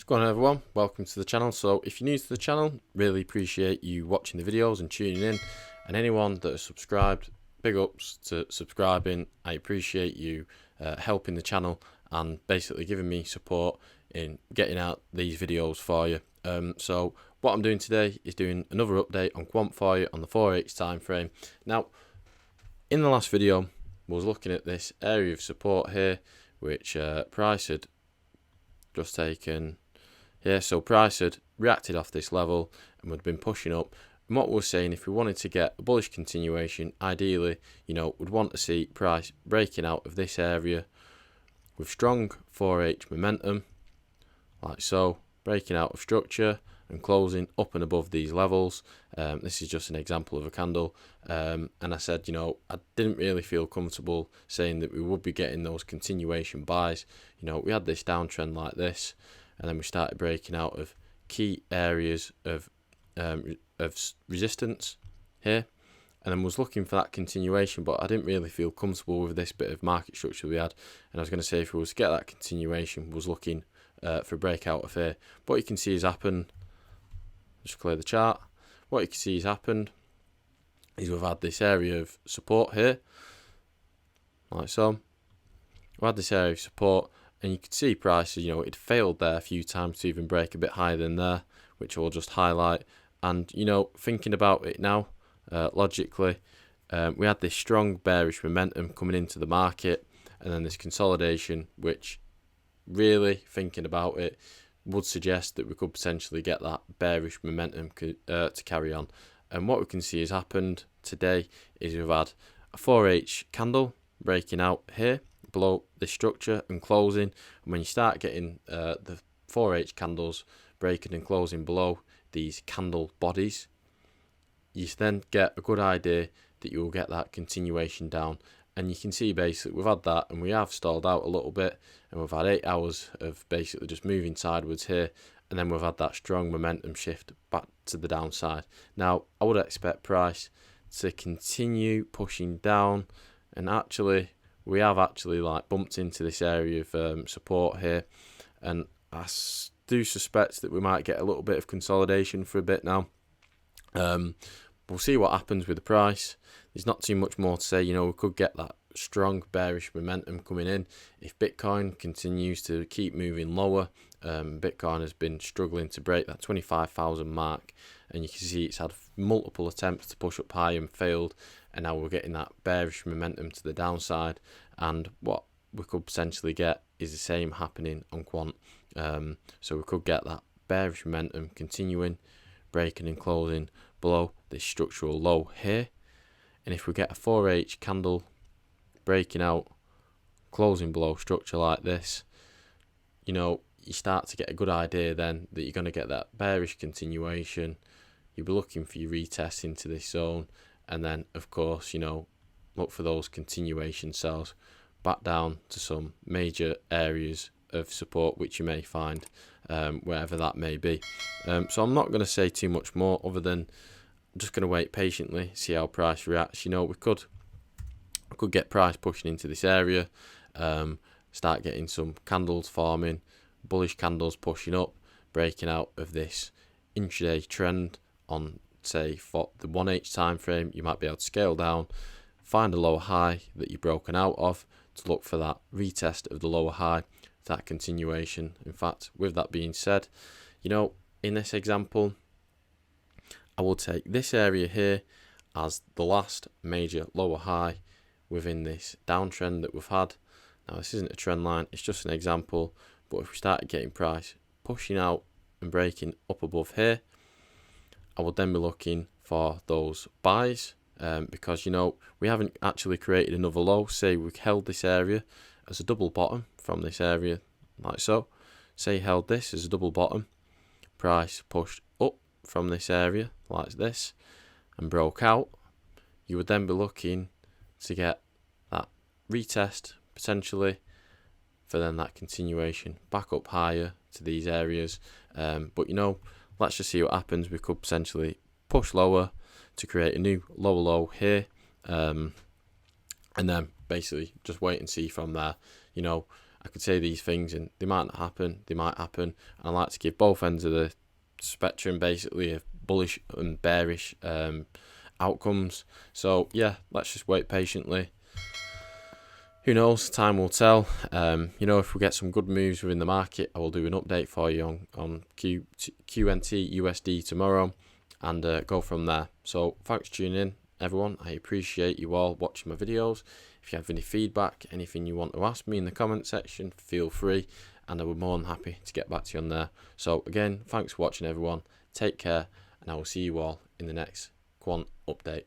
What's going on, everyone? Welcome to the channel. So if you're new to the channel, really appreciate you watching the videos and tuning in, and anyone that has subscribed, big ups to subscribing. I appreciate you helping the channel and basically giving me support in getting out these videos for you. So what I'm doing today is doing another update on Quant for you on the 4H time frame. Now, in the last video, I was looking at this area of support here, which price had just taken here. So price had reacted off this level and would have been pushing up. And what we're saying, if we wanted to get a bullish continuation, ideally, we'd want to see price breaking out of this area with strong 4H momentum, like so, breaking out of structure and closing up and above these levels. This is just an example of a candle, and I said, I didn't really feel comfortable saying that we would be getting those continuation buys. We had this downtrend like this, and then we started breaking out of key areas of resistance here, and then was looking for that continuation, but I didn't really feel comfortable with this bit of market structure we had. And I was going to say, if we was to get that continuation, was looking for a breakout of here. What you can see has happened, just clear the chart. What you can see has happened is we've had this area of support here, like so. We had this area of support, and you can see prices, it failed there a few times to even break a bit higher than there, which I'll just highlight. And thinking about it now, logically, we had this strong bearish momentum coming into the market, and then this consolidation, which really, thinking about it, would suggest that we could potentially get that bearish momentum to carry on. And what we can see has happened today is we've had a 4H candle breaking out here below this structure and closing. And when you start getting the 4H candles breaking and closing below these candle bodies, you then get a good idea that you will get that continuation down. And you can see basically we've had that, and we have stalled out a little bit, and we've had 8 hours of basically just moving sideways here, and then we've had that strong momentum shift back to the downside. Now, I would expect price to continue pushing down, and actually we have actually bumped into this area of support here, and I do suspect that we might get a little bit of consolidation for a bit now. We'll see what happens with the price. There's not too much more to say. We could get that strong bearish momentum coming in if Bitcoin continues to keep moving lower. Bitcoin has been struggling to break that 25,000 mark, and you can see it's had multiple attempts to push up high and failed, and now we're getting that bearish momentum to the downside. And what we could potentially get is the same happening on Quant. So we could get that bearish momentum continuing, breaking and closing below this structural low here. And if we get a 4H candle breaking out, closing below structure like this, you start to get a good idea then that you're going to get that bearish continuation. You'll be looking for your retest into this zone, and then of course look for those continuation sells back down to some major areas of support which you may find wherever that may be. So I'm not going to say too much more other than I'm just going to wait patiently, see how price reacts. We could get price pushing into this area, start getting some candles forming, bullish candles pushing up, breaking out of this intraday trend on, say, for the 1H time frame. You might be able to scale down, find a lower high that you've broken out of, to look for that retest of the lower high, that continuation. In fact, with that being said, in this example, I will take this area here as the last major lower high within this downtrend that we've had. Now, this isn't a trend line, it's just an example, but if we started getting price pushing out and breaking up above here, I would then be looking for those buys, because we haven't actually created another low. Say we held this area as a double bottom from this area, like so. Say held this as a double bottom, price pushed up from this area like this and broke out, you would then be looking to get that retest potentially for then that continuation back up higher to these areas. But let's just see what happens. We could potentially push lower to create a new lower low here, and then basically just wait and see from there. I could say these things and they might not happen, they might happen. And I like to give both ends of the spectrum, basically, of bullish and bearish outcomes. So yeah, let's just wait patiently. Who knows? Time will tell. You know, if we get some good moves within the market, I will do an update for you on QNT USD tomorrow, and go from there. So thanks for tuning in, everyone. I appreciate you all watching my videos. If you have any feedback, anything you want to ask me in the comment section, feel free, and I will be more than happy to get back to you on there. So again, thanks for watching, everyone. Take care, and I will see you all in the next Quant update.